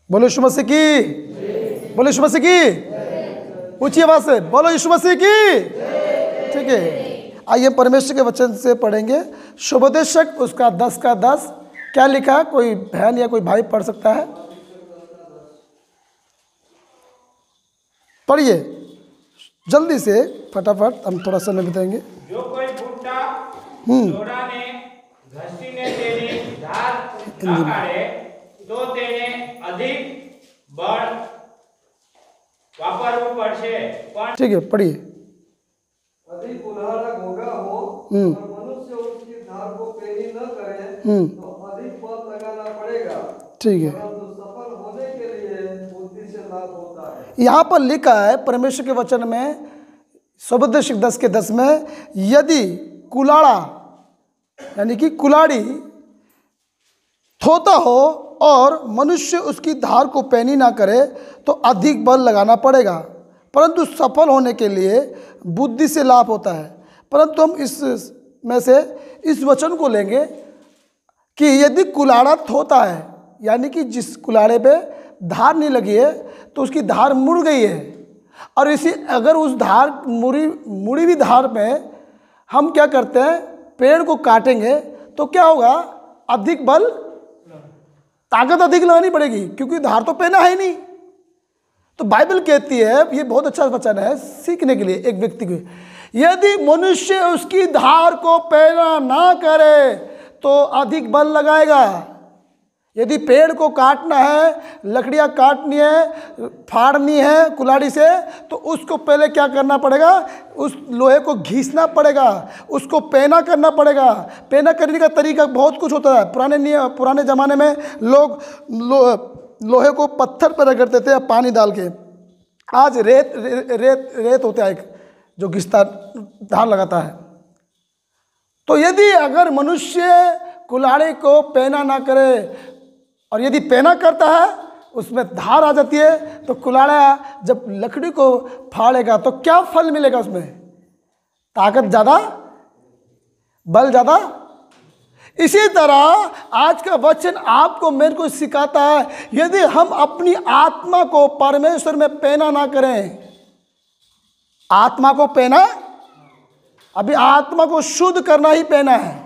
बोलो यीशु मसीह की, बोलो यीशु मसीह की, ऊंची आवाज से बोलो यीशु मसीह की। ठीक है, आइए परमेश्वर के वचन से पढ़ेंगे। शुभोदेशक उसका 10 का 10 क्या लिखा है? कोई बहन या कोई भाई पढ़ सकता है? पढ़िए जल्दी से, फटाफट, हम थोड़ा समय बिताएंगे। जो कोई बूटा जोड़ा ने घसी ने तेरी धार न काढे तो તેને अधिक બળ વાપરવું પડશે। પણ ठीक है, पढ़िए। अधिक कुल्हाड़ा घोगा हो और मनुष्य उसकी धार को पेनी न करे तो अधिक बल लगाना पड़ेगा, ठीक है, परंतु सफल होने के लिए बुद्धि से लाभ होता है। यहाँ पर लिखा है परमेश्वर के वचन में, शुभोदेशक 10 के 10 में, यदि कुलाड़ा यानी कि कुलाड़ी थोता हो और मनुष्य उसकी धार को पैनी ना करे तो अधिक बल लगाना पड़ेगा, परंतु सफल होने के लिए बुद्धि से लाभ होता है। परंतु हम इस में से इस वचन को लेंगे कि यदि कुलाड़ा थोता है, यानी कि जिस कुलाड़े पे धार नहीं लगी है तो उसकी धार मुड़ गई है, और इसी अगर उस धार मुड़ी हुई धार में हम क्या करते हैं, पेड़ को काटेंगे तो क्या होगा? अधिक बल, ताकत अधिक लगानी पड़ेगी, क्योंकि धार तो पेना है ही नहीं। तो बाइबल कहती है, ये बहुत अच्छा वचन है सीखने के लिए एक व्यक्ति को, यदि मनुष्य उसकी धार को पेना ना करे तो अधिक बल लगाएगा। यदि पेड़ को काटना है, लकड़ियाँ काटनी है, फाड़नी है कुल्हाड़ी से, तो उसको पहले क्या करना पड़ेगा? उस लोहे को घिसना पड़ेगा, उसको पेना करना पड़ेगा। पेना करने का तरीका बहुत कुछ होता है। पुराने ज़माने में लोग लोहे को पत्थर पर रगड़ते थे पानी डाल के। आज रेत होता है एक जो घिसता, धार लगाता है। तो यदि अगर मनुष्य कुल्हाड़ी को पेना ना करे और यदि पेना करता है, उसमें धार आ जाती है, तो कुल्हाड़ा जब लकड़ी को फाड़ेगा तो क्या फल मिलेगा? उसमें ताकत ज़्यादा, बल ज़्यादा। इसी तरह आज का वचन आपको मेरे को सिखाता है, यदि हम अपनी आत्मा को परमेश्वर में पेना ना करें, आत्मा को पेना, अभी आत्मा को शुद्ध करना ही पेना है।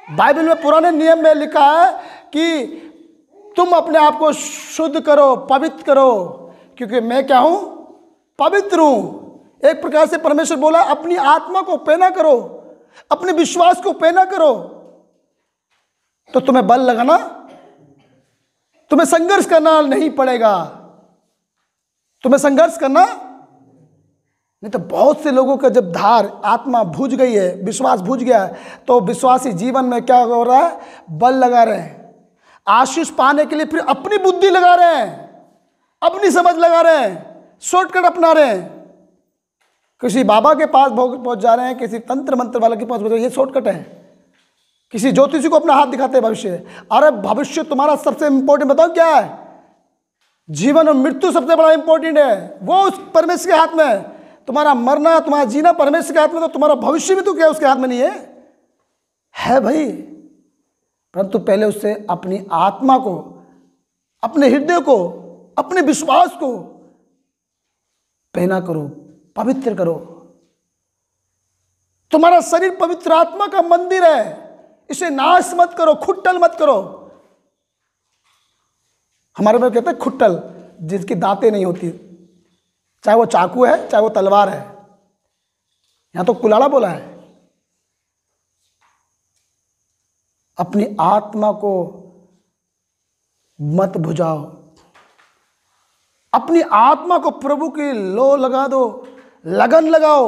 बाइबल में पुराने नियम में लिखा है कि तुम अपने आप को शुद्ध करो, पवित्र करो, क्योंकि मैं क्या हूं? पवित्र हूं। एक प्रकार से परमेश्वर बोला अपनी आत्मा को पेना करो, अपने विश्वास को पेना करो, तो तुम्हें बल लगाना, तुम्हें संघर्ष करना नहीं पड़ेगा। तुम्हें संघर्ष करना नहीं तो बहुत से लोगों का जब धार, आत्मा भूज गई है, विश्वास भूज गया है, तो विश्वासी जीवन में क्या हो रहा है? बल लगा रहे हैं। आशीष पाने के लिए फिर अपनी बुद्धि लगा रहे हैं, अपनी समझ लगा रहे हैं, शॉर्टकट अपना रहे हैं। किसी बाबा के पास पहुंच जा रहे हैं, किसी तंत्र मंत्र वाले के पास पहुंच, ये शॉर्टकट है। किसी ज्योतिषी को अपना हाथ दिखाते हैं भविष्य। अरे भविष्य तुम्हारा सबसे इंपॉर्टेंट बताओ क्या है? जीवन और मृत्यु सबसे बड़ा इंपॉर्टेंट है, वो उस परमेश्वर के हाथ में है। तुम्हारा मरना, तुम्हारा जीना परमेश्वर के हाथ में, तो तुम्हारा भविष्य भी तो क्या उसके हाथ में नहीं है भाई। परंतु पहले उससे अपनी आत्मा को, अपने हृदय को, अपने विश्वास को पहना करो, पवित्र करो। तुम्हारा शरीर पवित्र आत्मा का मंदिर है, इसे नाश मत करो, खुट्टल मत करो। हमारे में कहते हैं खुट्टल, जिसकी दांतें नहीं होती, चाहे वो चाकू है चाहे वो तलवार है। यहां तो कुल्हाड़ा बोला है। अपनी आत्मा को मत बुझाओ, अपनी आत्मा को प्रभु की लो लगा दो, लगन लगाओ।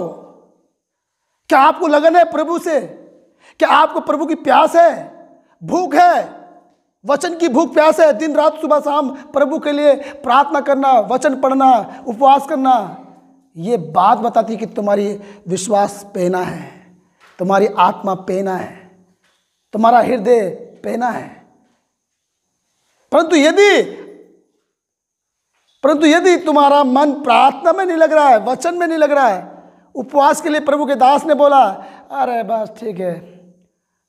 क्या आपको लगन है प्रभु से? क्या आपको प्रभु की प्यास है, भूख है? वचन की भूख प्यास है, दिन रात सुबह शाम प्रभु के लिए प्रार्थना करना, वचन पढ़ना, उपवास करना। ये बात बताती है कि तुम्हारी विश्वास पेना है, तुम्हारी आत्मा पेना है, तुम्हारा हृदय पेना है। परंतु यदि तुम्हारा मन प्रार्थना में नहीं लग रहा है, वचन में नहीं लग रहा है, उपवास के लिए प्रभु के दास ने बोला, अरे बस ठीक है,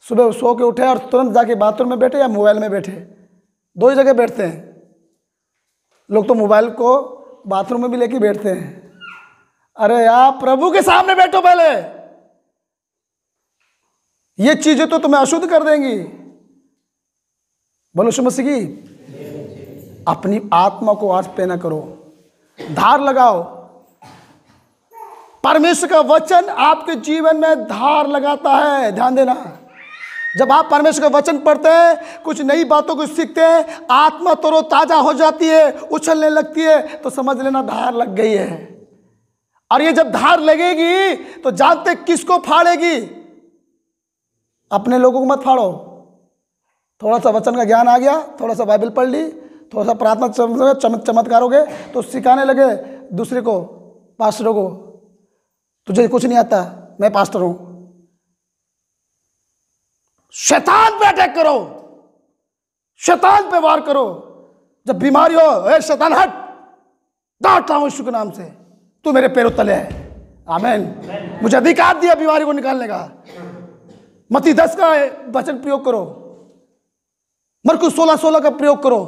सुबह सो के उठे और तुरंत जाके बाथरूम में बैठे या मोबाइल में बैठे, दो ही जगह बैठते हैं। लोग तो मोबाइल को बाथरूम में भी लेके बैठते हैं। अरे यार, प्रभु के सामने बैठो पहले। ये चीजें तो तुम्हें अशुद्ध कर देंगी। बोलो यीशु मसीह की। अपनी आत्मा को आज पेना करो, धार लगाओ। परमेश्वर का वचन आपके जीवन में धार लगाता है। ध्यान देना, जब आप परमेश्वर का वचन पढ़ते हैं, कुछ नई बातों को सीखते हैं, आत्मा तरोताजा हो जाती है, उछलने लगती है, तो समझ लेना धार लग गई है। और ये जब धार लगेगी तो जानते किसको फाड़ेगी? अपने लोगों को मत फाड़ो। थोड़ा सा वचन का ज्ञान आ गया, थोड़ा सा बाइबल पढ़ ली, थोड़ा सा प्रार्थना चमत्कार हो गए तो सिखाने लगे दूसरे को, पास्टरों को, तुझे कुछ नहीं आता, मैं पास्टर हूं। शैतान पे अटैक करो, शैतान पे वार करो। जब बीमारी हो, ए शैतान हट, डांट रहा हूं यीशु के नाम से, तू मेरे पैरों तले है। आमीन। मुझे अधिकार दिया बीमारी को निकालने का। मत्ती 10 का वचन प्रयोग करो, मरकुस 16:16 का प्रयोग करो,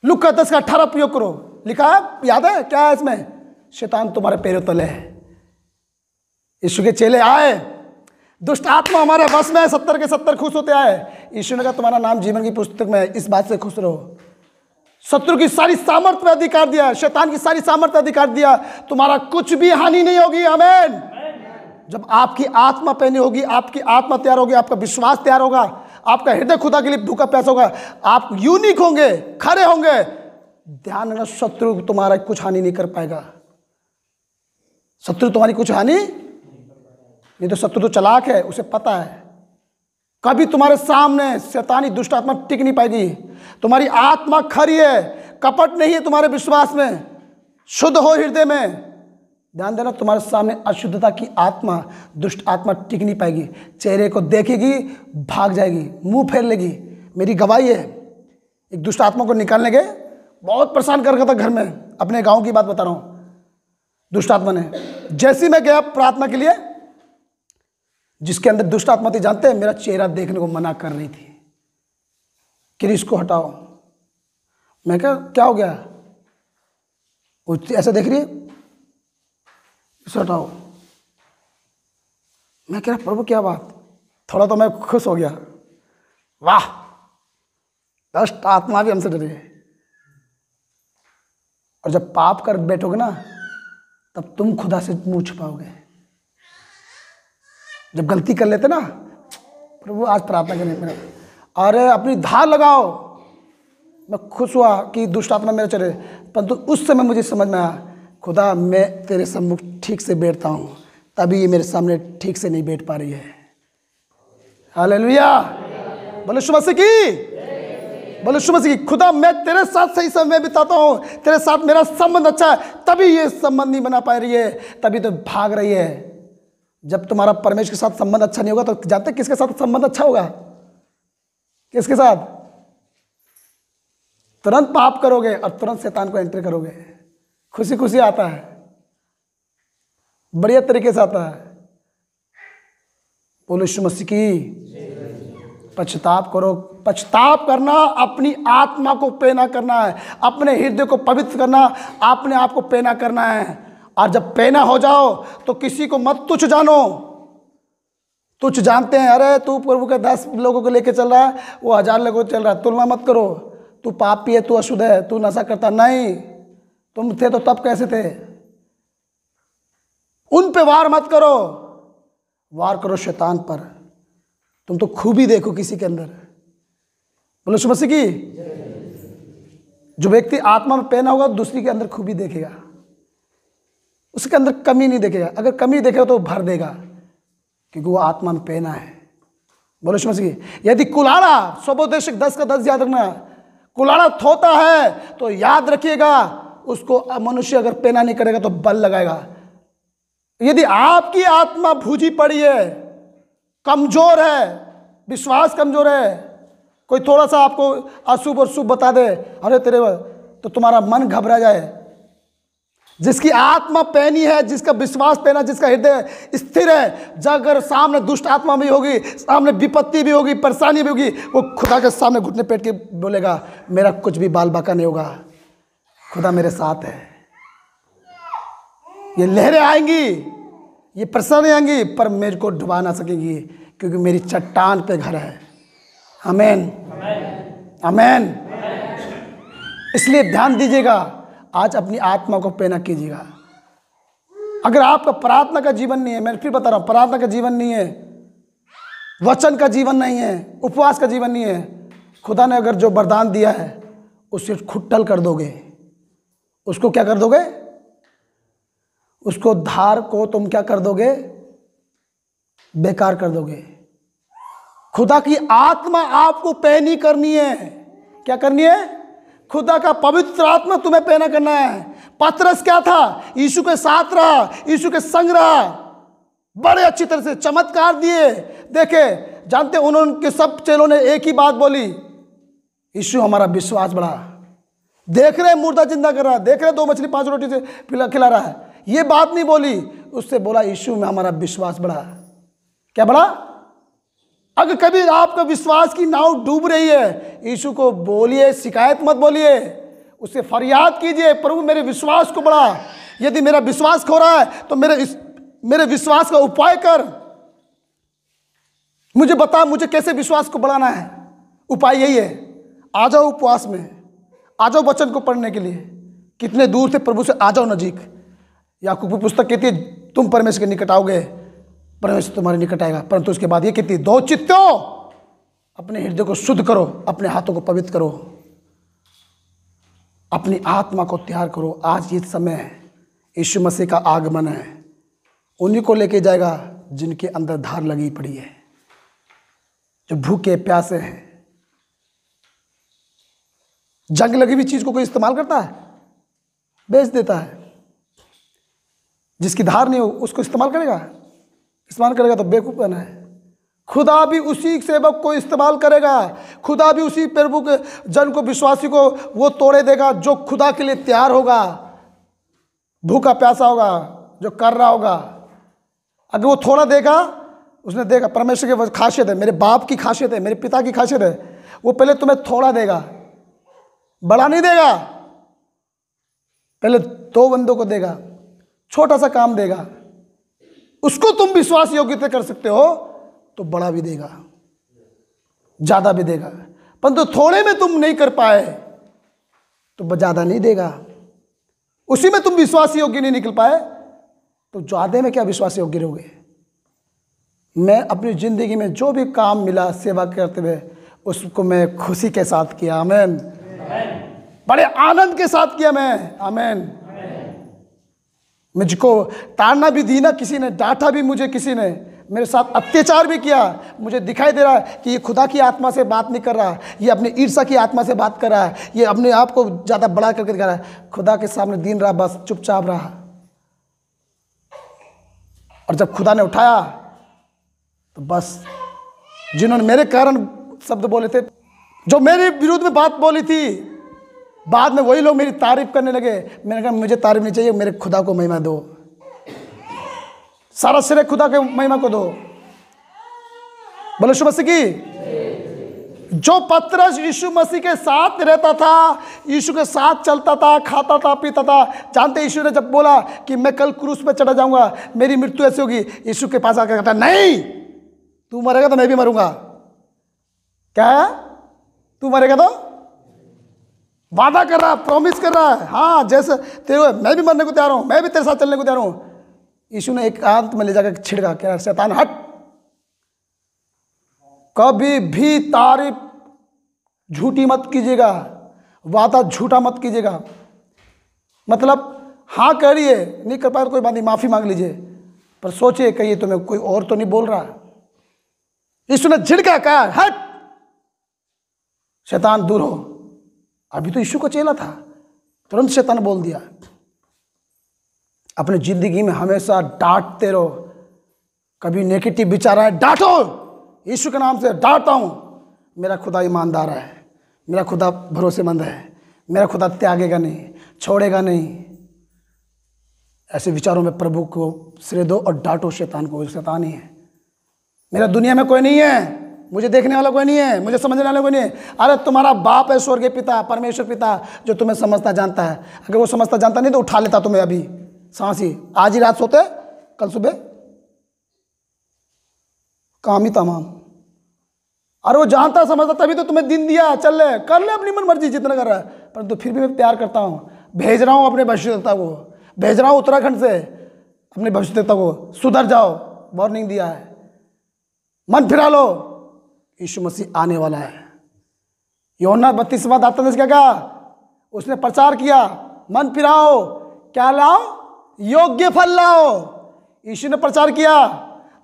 लूका 10 का 18 प्रयोग करो। लिखा है, याद है क्या है इसमें? शैतान तुम्हारे पैरों तले है। यीशु के चेले आए, दुष्ट आत्मा हमारे बस में है, 70 के 70 खुश होते आए। यीशु ने कहा तुम्हारा नाम जीवन की पुस्तक में है, इस बात से खुश रहो। शत्रु की सारी सामर्थ्य पे अधिकार दिया, शैतान की सारी सामर्थ्य अधिकार दिया, तुम्हारा कुछ भी हानि नहीं होगी। आमीन। जब आपकी आत्मा पहनी होगी, आपकी आत्मा तैयार होगी, आपका विश्वास तैयार होगा, आपका हृदय खुदा के लिए भूखा प्यासा होगा, आप यूनिक होंगे, खड़े होंगे। ध्यान रखना, शत्रु तुम्हारा कुछ हानि नहीं कर पाएगा। शत्रु तुम्हारी कुछ हानि नहीं, तो शत्रु तो चालाक है, उसे पता है कभी तुम्हारे सामने शैतानी दुष्ट आत्मा टिक नहीं पाएगी। तुम्हारी आत्मा खरी है, कपट नहीं है तुम्हारे विश्वास में, शुद्ध हो हृदय में। ध्यान देना, तुम्हारे सामने अशुद्धता की आत्मा, दुष्ट आत्मा टिक नहीं पाएगी। चेहरे को देखेगी, भाग जाएगी, मुंह फेर लेगी। मेरी गवाही है, एक दुष्ट आत्मा को निकालने गए, बहुत परेशान कर रखा था घर में, अपने गांव की बात बता रहा हूं। दुष्ट आत्मा ने, जैसे मैं गया प्रार्थना के लिए, जिसके अंदर दुष्ट आत्मा थी, जानते हैं, मेरा चेहरा देखने को मना कर रही थी कि इसको हटाओ। मैं कहा क्या हो गया? वो ऐसे देख रही है, इसे हटाओ। मैं कह रहा प्रभु क्या बात? थोड़ा तो मैं खुश हो गया, वाह दुष्ट आत्मा भी हमसे डरी है। और जब पाप कर बैठोगे ना, तब तुम खुदा से मुंह छुपाओगे। जब गलती कर लेते ना, प्रभु आज प्रार्थना करने मेरा, अरे अपनी धार लगाओ। मैं खुश हुआ कि दुष्ट आत्मा मेरे चले, परंतु उस समय मुझे समझ में आया, खुदा मैं तेरे सम्मुख ठीक से बैठता हूँ, तभी ये मेरे सामने ठीक से नहीं बैठ पा रही है। हालेलुया। बोलो यीशु मसीह की, बोलो यीशु मसीह की। खुदा मैं तेरे साथ सही समय बिताता हूँ, तेरे साथ मेरा संबंध अच्छा है, तभी ये संबंध नहीं बना पा रही है, तभी तो भाग रही है। जब तुम्हारा परमेश्वर के साथ संबंध अच्छा नहीं होगा, तो जानते किसके साथ संबंध अच्छा होगा? किसके साथ? तुरंत पाप करोगे और तुरंत शैतान को एंटर करोगे। खुशी खुशी आता है, बढ़िया तरीके से आता है। बोलो यीशु मसीह की। पश्चाताप करो। पश्चाताप करना अपनी आत्मा को पेना करना है, अपने हृदय को पवित्र करना, अपने आप को पेना करना है। और जब पेना हो जाओ तो किसी को मत तुच्छ जानो। तुच्छ जानते हैं, अरे तू प्रभु के 10 लोगों को लेके चल रहा है, वो 1000 लोगों को चल रहा है। तुलना मत करो, तू पापी है, तू अशुद्ध है, तू नशा करता, नहीं, तुम थे तो तब कैसे थे। उन पे वार मत करो, वार करो शैतान पर। तुम तो खूबी देखो किसी के अंदर। बोलो यीशु मसीह की। जो व्यक्ति आत्मा में पहना होगा, दूसरी के अंदर खूबी देखेगा, उसके अंदर कमी नहीं देखेगा। अगर कमी देखेगा तो भर देगा, क्योंकि वो आत्मा में पहना है। बोलो यीशु मसीह की। यदि कुल्हाड़ा, स्वोपदेशक 10 का 10 याद रखना, कुल्हाड़ा थोता है तो याद रखिएगा, उसको मनुष्य अगर पेना नहीं करेगा तो बल लगाएगा। यदि आपकी आत्मा भूजी पड़ी है, कमजोर है, विश्वास कमजोर है, कोई थोड़ा सा आपको अशुभ और शुभ बता दे, अरे तेरे, तो तुम्हारा मन घबरा जाए। जिसकी आत्मा पहनी है, जिसका विश्वास पहना, जिसका हृदय स्थिर है, जब अगर सामने दुष्ट आत्मा भी होगी, सामने विपत्ति भी होगी, परेशानी भी होगी, वो खुदा के सामने घुटने पेट के बोलेगा, मेरा कुछ भी बाल बाका नहीं होगा। खुदा मेरे साथ है। ये लहरें आएंगी, ये परेशानी आएंगी, पर मेरे को डुबा ना सकेंगी, क्योंकि मेरी चट्टान पे घर है। आमीन, आमीन। इसलिए ध्यान दीजिएगा, आज अपनी आत्मा को पैना कीजिएगा। अगर आपका प्रार्थना का जीवन नहीं है, मैं फिर बता रहा हूँ, प्रार्थना का जीवन नहीं है, वचन का जीवन नहीं है, उपवास का जीवन नहीं है, खुदा ने अगर जो वरदान दिया है उससे खुट्टल कर दोगे, उसको क्या कर दोगे, उसको धार को तुम क्या कर दोगे, बेकार कर दोगे। खुदा की आत्मा आपको पैनी करनी है। क्या करनी है? खुदा का पवित्र आत्मा तुम्हें पैना करना है। पतरस क्या था? यीशु के साथ रहा, यीशु के संग रहा, बड़े अच्छी तरह से चमत्कार दिए। देखे, जानते उन्होंने सब चेलों ने एक ही बात बोली, यीशु हमारा विश्वास बढ़ा। देख रहे मुर्दा जिंदा कर रहा है, देख रहे 2 मछली 5 रोटी से खिला रहा है, ये बात नहीं बोली, उससे बोला यीशु में हमारा विश्वास बढ़ा। क्या बढ़ा? अगर कभी आपका विश्वास की नाव डूब रही है, यीशु को बोलिए, शिकायत मत बोलिए, उससे फरियाद कीजिए, प्रभु मेरे विश्वास को बढ़ा। यदि मेरा विश्वास खो रहा है तो मेरे विश्वास का उपाय कर, मुझे बता मुझे कैसे विश्वास को बढ़ाना है। उपाय यही है, आ जाओ उपवास में, आ जाओ वचन को पढ़ने के लिए। कितने दूर से प्रभु से आ जाओ नजीक। याकूब की पुस्तक कहती है, तुम परमेश्वर के निकट आओगे, परमेश्वर तुम्हारे निकट आएगा। परंतु उसके बाद ये कहती है, 2 चित्तों, अपने हृदय को शुद्ध करो, अपने हाथों को पवित्र करो, अपनी आत्मा को तैयार करो। आज ये समय है, यीशु मसीह का आगमन है, उन्हीं को लेके जाएगा जिनके अंदर धार लगी पड़ी है, जो भूखे प्यासे हैं। जंग लगी हुई चीज को कोई इस्तेमाल करता है? बेच देता है। जिसकी धार नहीं हो उसको इस्तेमाल करेगा? इस्तेमाल करेगा तो बेवकूफ बना है। खुदा भी उसी सेवक को इस्तेमाल करेगा, खुदा भी उसी प्रभु के जन को, विश्वासी को वो तोड़े देगा जो खुदा के लिए तैयार होगा, भूखा प्यासा होगा, जो कर रहा होगा। अगर वो थोड़ा देगा, उसने देखा परमेश्वर की खासियत है, मेरे बाप की खासियत है, मेरे पिता की खासियत है, वो पहले तुम्हें थोड़ा देगा, बड़ा नहीं देगा। पहले 2 बंदों को देगा, छोटा सा काम देगा, उसको तुम विश्वास योग्यता कर सकते हो तो बड़ा भी देगा, ज्यादा भी देगा। परंतु थोड़े में तुम नहीं कर पाए तो ज्यादा नहीं देगा। उसी में तुम विश्वास योग्य नहीं निकल पाए तो ज्यादा में क्या विश्वास योग्य रहोगे। मैं अपनी जिंदगी में जो भी काम मिला सेवा करते हुए, उसको मैं खुशी के साथ किया। आमीन। बड़े आनंद के साथ किया मैं। आमीन। मुझको ताड़ना भी दी ना किसी ने, डांटा भी मुझे किसी ने, मेरे साथ अत्याचार भी किया। मुझे दिखाई दे रहा है कि ये खुदा की आत्मा से बात नहीं कर रहा, ये अपनी ईर्ष्या की आत्मा से बात कर रहा है, ये अपने आप को ज़्यादा बड़ा करके दिखा रहा है। खुदा के सामने दिन रहा, बस चुपचाप रहा। और जब खुदा ने उठाया तो बस जिन्होंने मेरे कारण शब्द बोले थे, जो मेरे विरुद्ध में बात बोली थी, बाद में वही लोग मेरी तारीफ करने लगे। मैंने कहा मुझे तारीफ नहीं चाहिए, मेरे खुदा को महिमा दो, सारा श्रेय खुदा के महिमा को दो। बोलो यीशु मसीह की। जो पतरस यीशु मसीह के साथ रहता था, यीशु के साथ चलता था, खाता था, पीता था, जानते यीशु ने जब बोला कि मैं कल क्रूस पे चढ़ा जाऊंगा, मेरी मृत्यु ऐसी होगी, यीशु के पास आकर कहता नहीं, तू मरेगा तो मैं भी मरूंगा। क्या है? तू मरेगा तो वादा कर रहा, प्रॉमिस कर रहा है, हाँ जैसे तेरे मैं भी मरने को तैयार हूं, मैं भी तेरे साथ चलने को तैयार हूं। यीशु ने एक आंत में ले जाकर छिड़का, क्या शैतान हट, कभी भी तारीफ झूठी मत कीजिएगा, वादा झूठा मत कीजिएगा। मतलब हाँ करिए, नहीं कर पाए तो कोई बात नहीं, माफी मांग लीजिए, पर सोचिए कहिए तुम्हें कोई और तो नहीं बोल रहा। यीशु ने झिड़का, कहा हट शैतान दूर हो। अभी तो यीशु को चेला था, तुरंत शैतान बोल दिया। अपने जिंदगी में हमेशा डांटते रहो, कभी नेगेटिव विचार आए डांटो, यीशु के नाम से डांटता हूं, मेरा खुदा ईमानदार है, मेरा खुदा भरोसेमंद है, मेरा खुदा त्यागेगा नहीं, छोड़ेगा नहीं। ऐसे विचारों में प्रभु को श्रेय दो और डांटो शैतान को, शैतान ही है, मेरा दुनिया में कोई नहीं है। मुझे देखने वाला कोई नहीं है, मुझे समझने वाला कोई नहीं है। अरे तुम्हारा बाप है स्वर्गीय पिता, परमेश्वर पिता, जो तुम्हें समझता जानता है। अगर वो समझता जानता नहीं तो उठा लेता तुम्हें अभी सांस ही, आज ही रात सोते, कल सुबह काम ही तमाम। अरे वो जानता समझता तभी तो तुम्हें दिन दिया, चल ले कर ले अपनी मन मर्जी जितना कर रहा है, परंतु फिर भी मैं प्यार करता हूँ, भेज रहा हूँ अपने भविष्यद्वक्ता को, भेज रहा हूँ उत्तराखंड से अपने भविष्यद्वक्ता को, सुधर जाओ, वार्निंग दिया है, मन फिरा लो, यीशु मसीह आने वाला है। यूहन्ना 32वां दाता ने क्या कहा, उसने प्रचार किया, मन फिराओ, क्या लाओ, योग्य फल लाओ। यीशु ने प्रचार किया,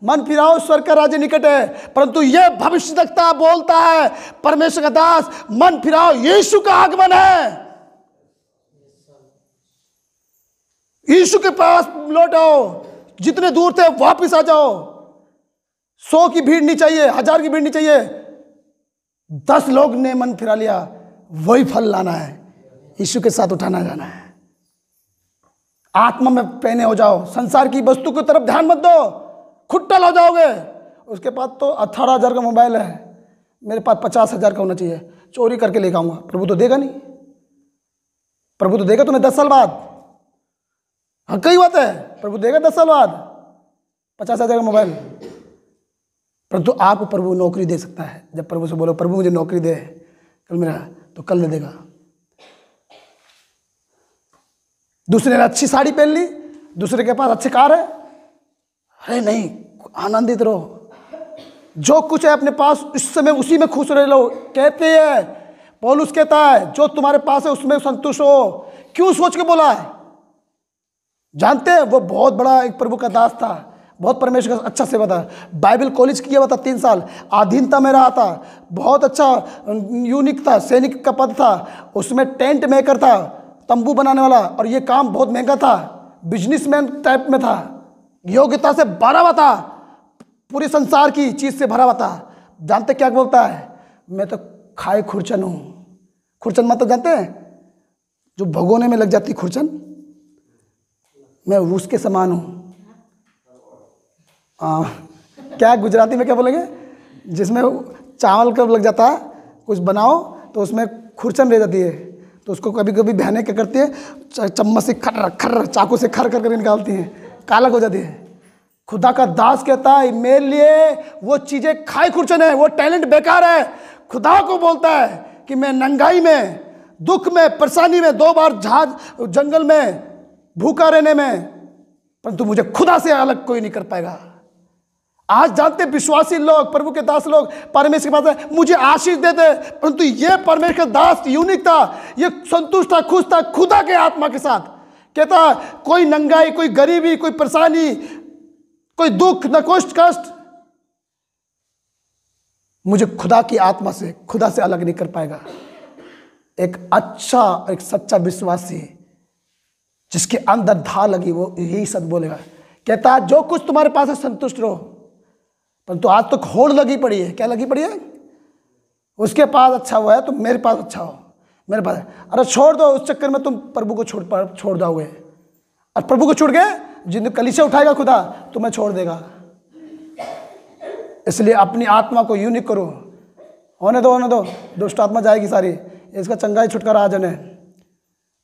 मन फिराओ, स्वर्ग का राज्य निकट है। परंतु यह भविष्यद्वक्ता बोलता है, परमेश्वर का दास, मन फिराओ, यीशु का आगमन है, यीशु के पास लौट आओ, जितने दूर थे वापस आ जाओ। 100 की भीड़ नहीं चाहिए, 1000 की भीड़ नहीं चाहिए, 10 लोग ने मन फिरा लिया, वही फल लाना है, यीशु के साथ उठाना जाना है। आत्मा में पहने हो जाओ, संसार की वस्तु की तरफ ध्यान मत दो, खुट्टल हो जाओगे। उसके पास तो 18,000 का मोबाइल है, मेरे पास 50,000 का होना चाहिए, चोरी करके लेकर आऊंगा, प्रभु तो देगा नहीं, प्रभु तो देगा तुम्हें 10 साल बाद। हाँ कई बात है, प्रभु देगा 10 साल बाद 50,000 का मोबाइल। परंतु आपको प्रभु नौकरी दे सकता है। जब प्रभु से बोलो, प्रभु मुझे नौकरी दे कल मेरा, तो कल दे देगा। दूसरे ने अच्छी साड़ी पहन ली, दूसरे के पास अच्छी कार है, अरे नहीं, आनंदित रहो, जो कुछ है अपने पास इस समय उसी में खुश रह लो। कहते हैं, पौलुस कहता है, जो तुम्हारे पास है उसमें संतुष्ट हो। क्यों सोच के बोला है? जानते हैं वो बहुत बड़ा एक प्रभु का दास था, बहुत परमेश्वर का अच्छा सेवा था, बाइबल कॉलेज किया हुआ था 3 साल, अधीनता में रहा था, बहुत अच्छा यूनिक था, सैनिक का पद था, उसमें टेंट मेकर था, तंबू बनाने वाला, और ये काम बहुत महंगा था, बिजनेसमैन टाइप में था, योग्यता से भरा हुआ था, पूरे संसार की चीज से भरा हुआ था। जानते क्या बोलता है, मैं तो खाए खुरचन हूँ। खुरचन मतलब जानते हैं, जो भगोने में लग जाती खुरचन, मैं उसके समान हूँ। क्या गुजराती में क्या बोलेंगे, जिसमें चावल कब लग जाता है, कुछ बनाओ तो उसमें खुरचन रह जाती है, तो उसको कभी कभी बहनें क्या करती है, चम्मच से खर खर, चाकू से खर कर निकालती हैं, कालक हो जाती है। खुदा का दास कहता है, मेरे लिए वो चीज़ें खाई खुरचन है, वो टैलेंट बेकार है। खुदा को बोलता है कि मैं नंगाई में, दुख में, परेशानी में, 2 बार जहाज जंगल में भूखा रहने में, परंतु मुझे खुदा से अलग कोई नहीं कर पाएगा। आज जानते विश्वासी लोग, प्रभु के दास लोग परमेश्वर के पास है, मुझे आशीष देते, परंतु ये परमेश्वर का दास यूनिक था, ये संतुष्ट था, खुश था खुदा के आत्मा के साथ। कहता कोई नंगाई, कोई गरीबी, कोई परेशानी, कोई दुख, न कष्ट, मुझे खुदा की आत्मा से, खुदा से अलग नहीं कर पाएगा। एक अच्छा, एक सच्चा विश्वासी जिसके अंदर धा लगी, वो यही सच बोलेगा। कहता है जो कुछ तुम्हारे पास है संतुष्ट रहो, परंतु आज तो होड़ लगी पड़ी है। क्या लगी पड़ी है? उसके पास अच्छा हुआ है तो मेरे पास अच्छा हो, मेरे पास। अरे छोड़ दो, उस चक्कर में तुम प्रभु को छोड़ जाओगे, और प्रभु को छोड़ गए, जिन कलीसिया उठाएगा खुदा तुम्हें छोड़ देगा। इसलिए अपनी आत्मा को यूनिक करो, होने दो, दुष्ट आत्मा जाएगी सारी, इसका चंगा ही छुटकारा आ जाने।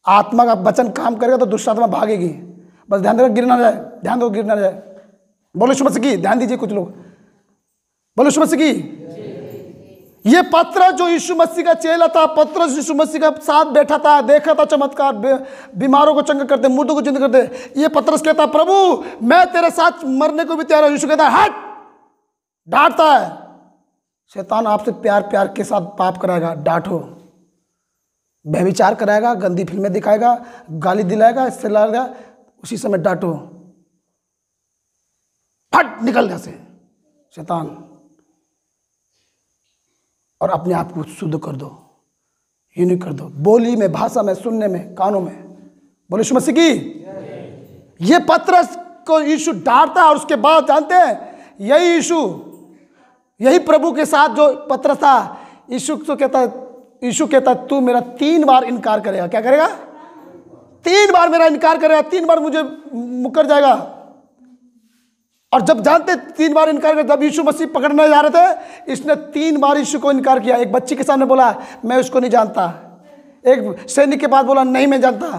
आत्मा का वचन काम करेगा तो दुष्ट आत्मा भागेगी। बस ध्यान देगा, गिर ना जाए, ध्यान दो, गिर ना जाए। बोलो यीशु मसीह की, ध्यान दीजिए कुछ लोग, बोलो यीशु मसीह की। ये पत्र जो यीशु मसीह का चेला था, पत्र यीशु मसीह का साथ बैठा था, देखा था चमत्कार, बीमारों को चंगा करते, मुर्दों को जिंदा करते। ये पत्रस कहता, प्रभु मैं तेरे साथ मरने को भी तैयार हूं। यीशु कहता है हट, डांटता है। शैतान आपसे प्यार के साथ पाप कराएगा, डांटो। व्यभिचार कराएगा, गंदी फिल्में दिखाएगा, गाली दिलाएगा, इससे लाएगा, उसी समय डांटो, फट निकल गया से शैतान, और अपने आप को शुद्ध कर दो, यूनिक कर दो, बोली में, भाषा में, सुनने में, कानों में। बोलो यीशु मसीह की। ये पत्रस को यीशु डांटता है, और उसके बाद जानते हैं यही यीशु, यही प्रभु के साथ जो पत्रस था, यीशु तो कहता है, यीशु कहता है तू मेरा 3 बार इनकार करेगा। क्या करेगा? 3 बार मेरा इनकार करेगा, 3 बार मुझे मुकर जाएगा। और जब जानते 3 बार इनकार किया, जब यीशु मसीह पकड़ने जा रहे थे, इसने 3 बार यीशु को इनकार किया। एक बच्ची के सामने बोला मैं उसको नहीं जानता, एक सैनिक के पास बोला नहीं मैं जानता,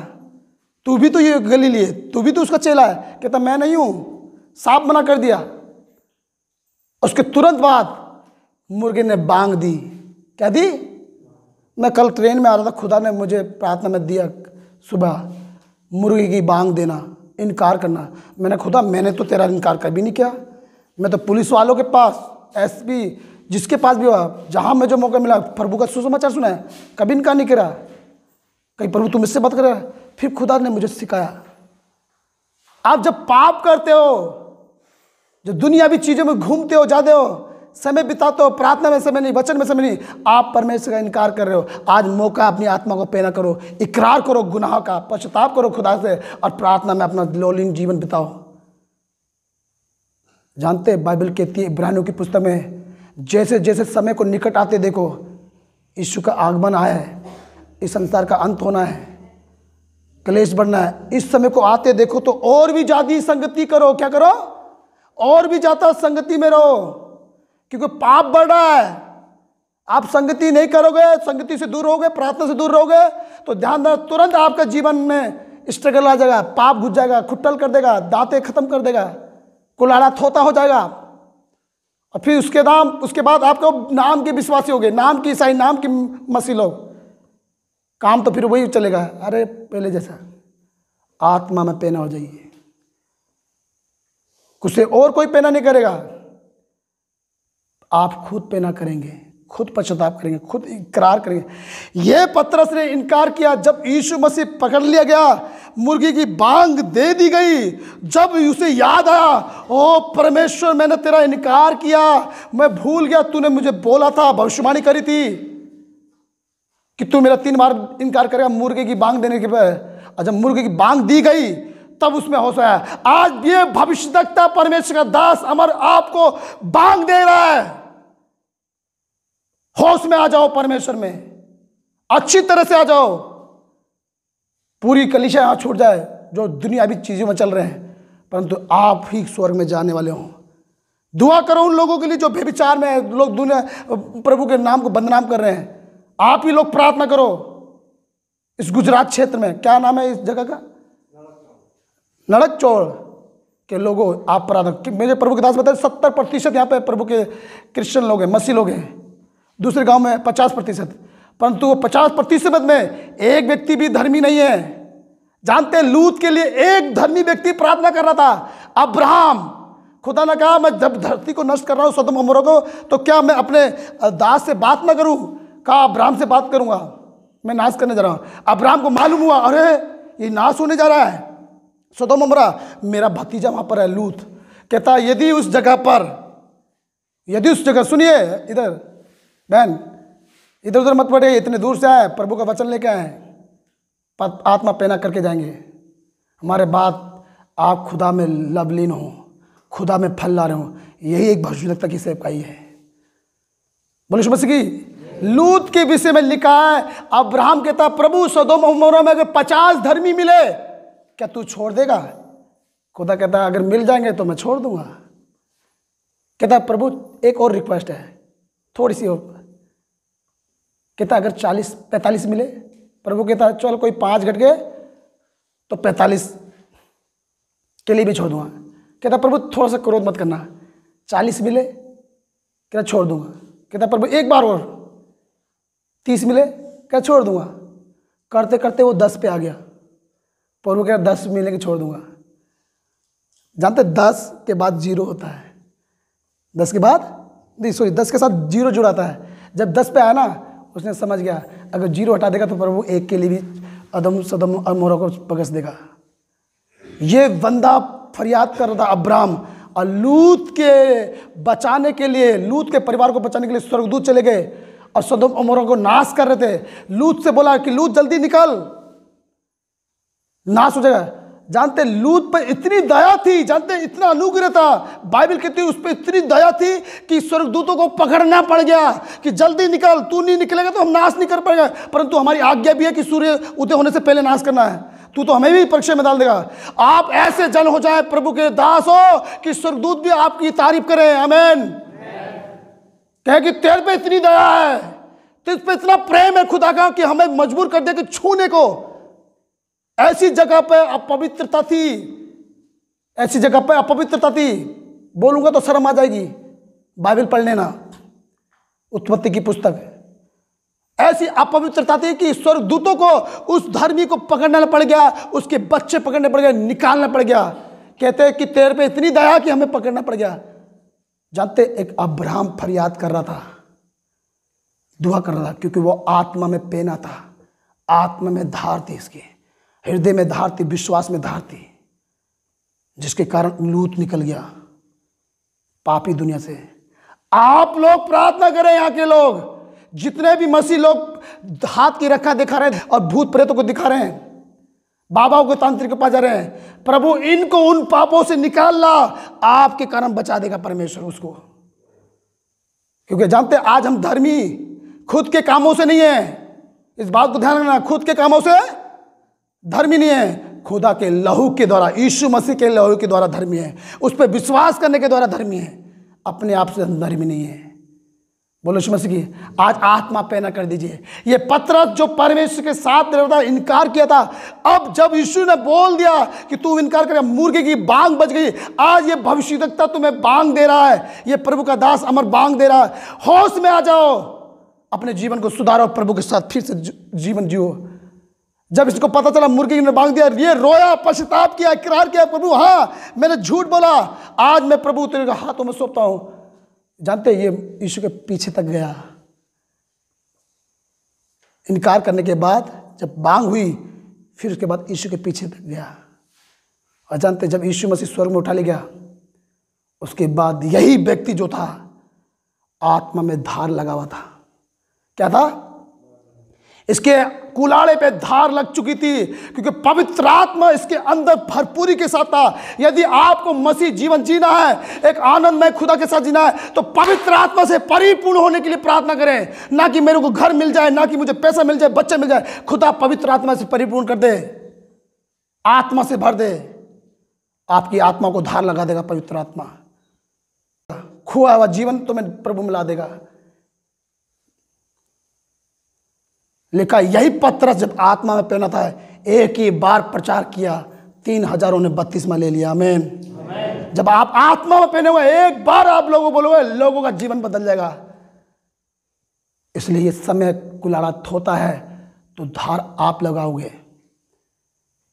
तू भी तो ये गलीली है, तू भी तो उसका चेला है। कहता मैं नहीं हूं, साफ मना कर दिया। उसके तुरंत बाद मुर्गे ने बांग दी। क्या दी? मैं कल ट्रेन में आ रहा था, खुदा ने मुझे प्रार्थना में दिया सुबह मुर्गे की बांग देना, इनकार करना। मैंने खुदा मैंने तो तेरा इनकार कभी नहीं किया। मैं तो पुलिस वालों के पास, एसपी जिसके पास भी हुआ, जहाँ मैं जो मौका मिला प्रभु का सुसमाचार सुना है, कभी इनकार नहीं करा। कहीं प्रभु तुम इससे बात कर रहा है। फिर खुदा ने मुझे सिखाया, आप जब पाप करते हो, जो दुनियावी चीज़ों में घूमते हो, जाते हो, समय बिताते हो, प्रार्थना में समय नहीं, वचन में समय नहीं, आप परमेश्वर का इनकार कर रहे हो। आज मौका अपनी आत्मा को पैना करो, इकरार करो गुनाह का, पश्चाताप करो खुदा से, और प्रार्थना में अपना लोलीन जीवन बिताओ। जानते बाइबल कहती है इब्रानियों की पुस्तक में, जैसे जैसे समय को निकट आते देखो, यीशु का आगमन आया है, इस संसार का अंत होना है, क्लेश बढ़ना है, इस समय को आते देखो तो और भी ज्यादा संगति करो। क्या करो? और भी ज्यादा संगति में रहो, क्योंकि पाप बढ़ रहा है। आप संगति नहीं करोगे, संगति से दूर रहोगे, प्रार्थना से दूर रहोगे, तो ध्यान देना तुरंत आपका जीवन में स्ट्रगल आ जाएगा, पाप घुस जाएगा, खुट्टल कर देगा, दांतें खत्म कर देगा, कुल्हाड़ा थोता हो जाएगा। और फिर उसके बाद आपको नाम के विश्वासी हो गए, नाम की ईसाई, नाम की मसीह लोग, काम तो फिर वही चलेगा। अरे पहले जैसा आत्मा में पैना हो जाइए, कुछ से और कोई पैना नहीं करेगा, आप खुद पैना करेंगे, खुद पश्चाताप करेंगे, खुद इकरार करेंगे। यह पतरस ने इनकार किया। जब यीशु मसीह पकड़ लिया गया, मुर्गी की बांग दे दी गई, जब उसे याद आया, ओ परमेश्वर मैंने तेरा इनकार किया, मैं भूल गया, तूने मुझे बोला था, भविष्यवाणी करी थी कि तू मेरा 3 बार इनकार करेगा मुर्गे की बांग देने के बाद। और जब मुर्गे की बांग दी गई तब उसमें होश आया। आज ये भविष्यद्वक्ता परमेश्वर का दास अमर आपको बांग दे रहा है, होश में आ जाओ, परमेश्वर में अच्छी तरह से आ जाओ। पूरी कलीसिया यहां छूट जाए जो दुनियावी चीजों में चल रहे हैं, परंतु आप ही स्वर्ग में जाने वाले हो। दुआ करो उन लोगों के लिए जो व्यभिचार में है, लोग दुनिया प्रभु के नाम को बदनाम कर रहे हैं। आप ही लोग प्रार्थना करो। इस गुजरात क्षेत्र में क्या नाम है इस जगह का? नड़कचौड़ के लोगों, आप प्रार्थना, मेरे प्रभु के दास बताए 70% यहाँ पे प्रभु के क्रिश्चियन लोग हैं, मसीह लोग हैं। दूसरे गांव में 50%, परंतु वो 50% में एक व्यक्ति भी धर्मी नहीं है। जानते हैं लूत के लिए एक धर्मी व्यक्ति प्रार्थना कर रहा था, अब्राहम। खुदा ने कहा मैं जब धरती को नष्ट कर रहा हूँ, सदोम अमोरा को, तो क्या मैं अपने दास से बात ना करूं? कहा अब्राहम से बात करूंगा, मैं नाश करने जा रहा हूं। अब्राहम को मालूम हुआ अरे ये नाश होने जा रहा है सदोम अमोरा, मेरा भतीजा वहां पर है लूत। कहता यदि उस जगह सुनिए, इधर बहन इधर उधर मत पड़े, इतने दूर से आए, प्रभु का वचन लेके आए, आत्मा पैना करके जाएंगे। हमारे बाद आप खुदा में लवलीन हो, खुदा में फल ला रहे हो। यही एक भविष्यद्वक्ता की सेवकाई है। बोले यीशु मसीह की। लूत के विषय में लिखा है, अब्राहम कहता प्रभु सदोम अमोरा में अगर 50 धर्मी मिले क्या तू छोड़ देगा? खुदा कहता अगर मिल जाएंगे तो मैं छोड़ दूंगा। कहता प्रभु एक और रिक्वेस्ट है, थोड़ी सी और। कहता अगर 45 मिले? प्रभु कहता चल कोई 5 घट गए तो 45 के लिए भी छोड़ दूंगा। कहता प्रभु थोड़ा सा क्रोध मत करना, 40 मिले? कहता छोड़ दूंगा। कहता प्रभु एक बार और, 30 मिले? क्या छोड़ दूंगा। करते करते वो 10 पे आ गया। प्रभु कह 10 मिलेंगे छोड़ दूंगा। जानते 10 के बाद 0 होता है, 10 के बाद नहीं सॉरी 10 के साथ 0 जुड़ाता है। जब 10 पे आया ना, उसने समझ गया अगर 0 हटा देगा तो प्रभु 1 के लिए भी अदम सदम अमोरा को बगस देगा। ये बंदा फरियाद कर रहा था अब्राहम, और लूत के बचाने के लिए, लूत के परिवार को बचाने के लिए स्वर्गदूत चले गए और सदोम अमोरा को नाश कर रहे थे। लूत से बोला कि लूत जल्दी निकल, नाश हो जाएगा। जानते लूत पर इतनी दया थी, जानते इतना अनुग्रह था, बाइबल कहती है उस पर इतनी दया थी कि स्वर्गदूतों को पकड़ना पड़ गया कि जल्दी निकल, तू नहीं निकलेगा तो हम नाश नहीं कर पाएंगे, परंतु हमारी आज्ञा भी है कि सूर्य उदय होने से पहले नाश करना है। तू तो हमें भी परीक्षा में डाल देगा। आप ऐसे जन हो जाए, प्रभु के दास हो, कि स्वर्गदूत भी आपकी तारीफ करें। आमीन। कहे कि तेरे पे इतनी दया है, तुझ पे इतना प्रेम है खुदा का, कि हमें मजबूर कर दे कि छूने को। ऐसी जगह पे अपवित्रता थी, ऐसी जगह पे अपवित्रता थी। बोलूंगा तो शर्म आ जाएगी, बाइबल पढ़ लेना, उत्पत्ति की पुस्तक। ऐसी अपवित्रता थी कि स्वर्गदूतों को उस धर्मी को पकड़ना पड़ गया, उसके बच्चे पकड़ने पड़ गए, निकालना पड़ गया। कहते हैं कि तेरे पे इतनी दया कि हमें पकड़ना पड़ गया। जानते, एक अब्राहम फरियाद कर रहा था, दुआ कर रहा था, क्योंकि वो आत्मा में पेना था, आत्मा में धार थी, इसके हृदय में धार थी, विश्वास में धार थी, जिसके कारण लूत निकल गया पापी दुनिया से। आप लोग प्रार्थना करें, यहाँ के लोग जितने भी मसीह लोग हाथ की रखा दिखा रहे हैं और भूत प्रेतों को दिखा रहे हैं, बाबाओं को तांत्रिक के पास जा रहे हैं, प्रभु इनको उन पापों से निकाल ला, आपके कारण बचा देगा परमेश्वर उसको। क्योंकि जानते हैं आज हम धर्मी खुद के कामों से नहीं है, इस बात को ध्यान रखना, खुद के कामों से धर्मी नहीं है, खुदा के लहू के द्वारा, यीशु मसीह के लहू के द्वारा धर्मी है, उस पर विश्वास करने के द्वारा धर्मी है, अपने आप से धर्मी नहीं है। बोलो यीशु मसीह की। आज आत्मा पैना कर दीजिए। ये पतरस जो परमेश्वर के साथ रहता इनकार किया था, अब जब यीशु ने बोल दिया कि तू इनकार कर, मुर्गे की बांग बज गई। आज ये भविष्यद्वक्ता तुम्हें बांग दे रहा है, ये प्रभु का दास अमर बांग दे रहा है। होश में आ जाओ, अपने जीवन को सुधारो, प्रभु के साथ फिर से जीवन जियो। जब इसको पता चला मुर्गी ने बांग दिया, ये रोया, पश्चाताप किया, इकरार किया, प्रभु हाँ मैंने झूठ बोला, आज मैं प्रभु तेरे हाथों में सौंपता हूं। जानते ये यीशु के पीछे तक गया। इनकार करने के बाद जब बांग हुई, फिर उसके बाद यीशु के पीछे तक गया। और जानते जब यीशु मसीह स्वर्ग में उठा ले गया, उसके बाद यही व्यक्ति जो था आत्मा में धार लगा हुआ था। क्या था? इसके कुलाड़े पे धार लग चुकी थी, क्योंकि पवित्र आत्मा इसके अंदर भरपूरी के साथ था। यदि आपको मसीह जीवन जीना है, एक आनंदमय खुदा के साथ जीना है, तो पवित्र आत्मा से परिपूर्ण होने के लिए प्रार्थना करें। ना कि मेरे को घर मिल जाए, ना कि मुझे पैसा मिल जाए, बच्चे मिल जाए, खुदा पवित्र आत्मा से परिपूर्ण कर दे, आत्मा से भर दे, आपकी आत्मा को धार लगा देगा पवित्र आत्मा। खोया हुआ जीवन तुम्हें प्रभु मिला देगा। लिखा यही पतरस जब आत्मा में पहना था, एक ही बार प्रचार किया, 3,000 ने बपतिस्मा ले लिया। आमीन। जब आप आत्मा में पहने हुए एक बार आप लोगों बोलोगे, लोगों का जीवन बदल जाएगा। इसलिए ये समय कुलाड़ा होता है तो धार आप लगाओगे,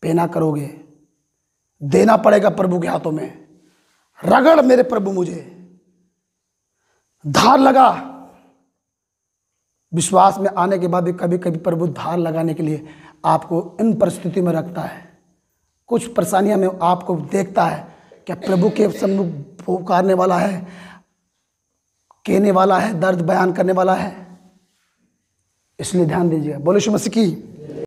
पहना करोगे, देना पड़ेगा प्रभु के हाथों में। रगड़ मेरे प्रभु मुझे, धार लगा। विश्वास में आने के बाद भी कभी कभी प्रभु धार लगाने के लिए आपको इन परिस्थिति में रखता है। कुछ परेशानियां में आपको देखता है, क्या प्रभु के सम्मुख पुकारने वाला है, कहने वाला है, दर्द बयान करने वाला है। इसलिए ध्यान दीजिएगा। बोलो यीशु मसीह की।